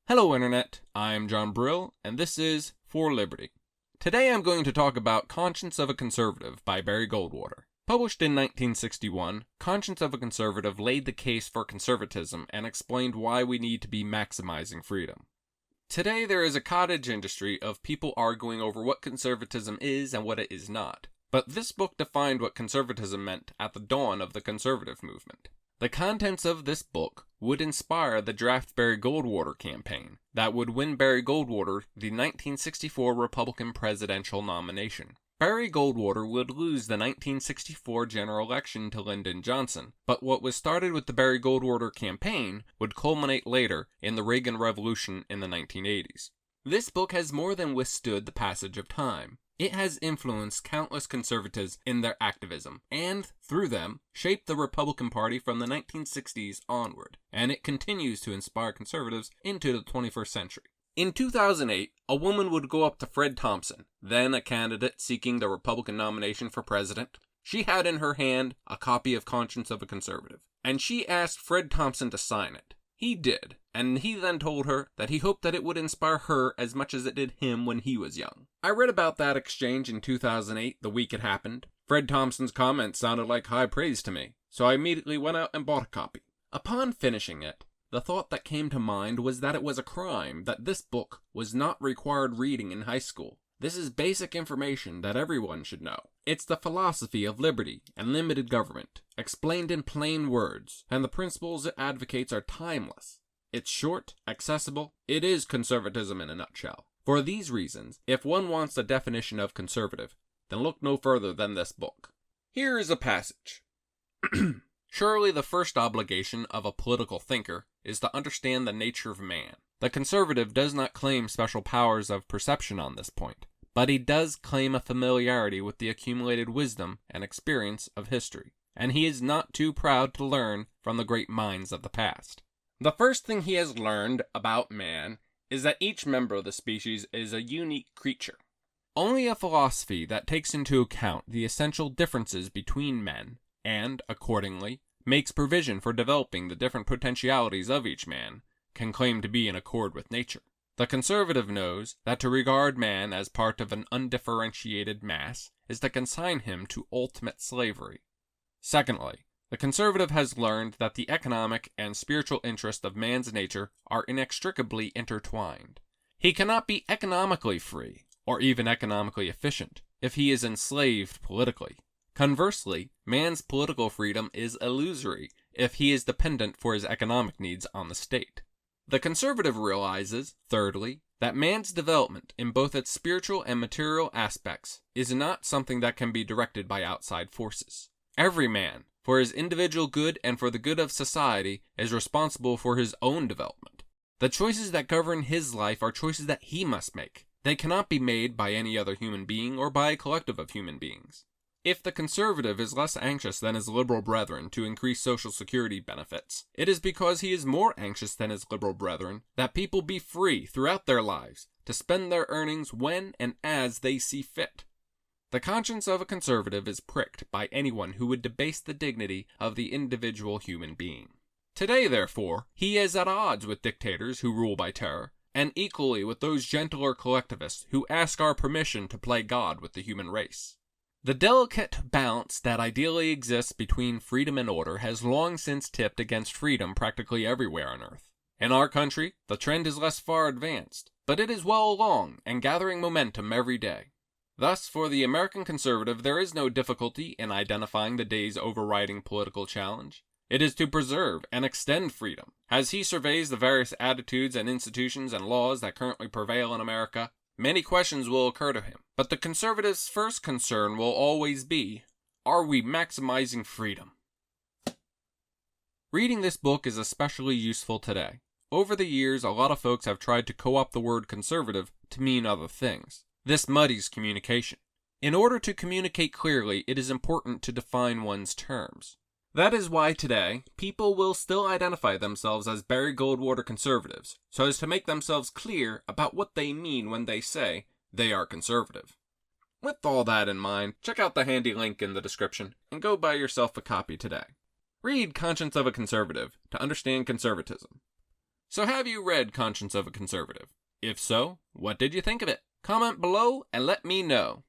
Hello Internet, I'm John Brill, and this is For Liberty. Today I'm going to talk about Conscience of a Conservative by Barry Goldwater. Published in 1961, Conscience of a Conservative laid the case for conservatism and explained why we need to be maximizing freedom. Today there is a cottage industry of people arguing over what conservatism is and what it is not. But this book defined what conservatism meant at the dawn of the conservative movement. The contents of this book would inspire the Draft Barry Goldwater campaign that would win Barry Goldwater the 1964 Republican presidential nomination. Barry Goldwater would lose the 1964 general election to Lyndon Johnson, but what was started with the Barry Goldwater campaign would culminate later in the Reagan Revolution in the 1980s. This book has more than withstood the passage of time. It has influenced countless conservatives in their activism, and, through them, shaped the Republican Party from the 1960s onward, and it continues to inspire conservatives into the 21st century. In 2008, a woman would go up to Fred Thompson, then a candidate seeking the Republican nomination for president. She had in her hand a copy of Conscience of a Conservative, and she asked Fred Thompson to sign it. He did, and he then told her that he hoped that it would inspire her as much as it did him when he was young. I read about that exchange in 2008, the week it happened. Fred Thompson's comments sounded like high praise to me, so I immediately went out and bought a copy. Upon finishing it, the thought that came to mind was that it was a crime that this book was not required reading in high school. This is basic information that everyone should know. It's the philosophy of liberty and limited government, explained in plain words, and the principles it advocates are timeless. It's short, accessible, it is conservatism in a nutshell. For these reasons, if one wants a definition of conservative, then look no further than this book. Here is a passage. Surely the first obligation of a political thinker is to understand the nature of man. The conservative does not claim special powers of perception on this point, but he does claim a familiarity with the accumulated wisdom and experience of history, and he is not too proud to learn from the great minds of the past. The first thing he has learned about man is that each member of the species is a unique creature. Only a philosophy that takes into account the essential differences between men, and, accordingly, makes provision for developing the different potentialities of each man, can claim to be in accord with nature. The conservative knows that to regard man as part of an undifferentiated mass is to consign him to ultimate slavery. Secondly, the conservative has learned that the economic and spiritual interests of man's nature are inextricably intertwined. He cannot be economically free, or even economically efficient, if he is enslaved politically. Conversely, man's political freedom is illusory if he is dependent for his economic needs on the state. The conservative realizes, thirdly, that man's development in both its spiritual and material aspects is not something that can be directed by outside forces. Every man, for his individual good and for the good of society, is responsible for his own development. The choices that govern his life are choices that he must make. They cannot be made by any other human being or by a collective of human beings. If the conservative is less anxious than his liberal brethren to increase Social Security benefits, it is because he is more anxious than his liberal brethren that people be free throughout their lives to spend their earnings when and as they see fit. The conscience of a conservative is pricked by anyone who would debase the dignity of the individual human being. Today, therefore, he is at odds with dictators who rule by terror, and equally with those gentler collectivists who ask our permission to play God with the human race. The delicate balance that ideally exists between freedom and order has long since tipped against freedom practically everywhere on earth. In our country, the trend is less far advanced, but it is well along and gathering momentum every day. Thus, for the American conservative, there is no difficulty in identifying the day's overriding political challenge. It is to preserve and extend freedom. As he surveys the various attitudes and institutions and laws that currently prevail in America, many questions will occur to him, but the conservative's first concern will always be, are we maximizing freedom? Reading this book is especially useful today. Over the years, a lot of folks have tried to co-opt the word conservative to mean other things. This muddies communication. In order to communicate clearly, it is important to define one's terms. That is why today, people will still identify themselves as Barry Goldwater conservatives, so as to make themselves clear about what they mean when they say they are conservative. With all that in mind, check out the handy link in the description, and go buy yourself a copy today. Read Conscience of a Conservative to understand conservatism. So have you read Conscience of a Conservative? If so, what did you think of it? Comment below and let me know.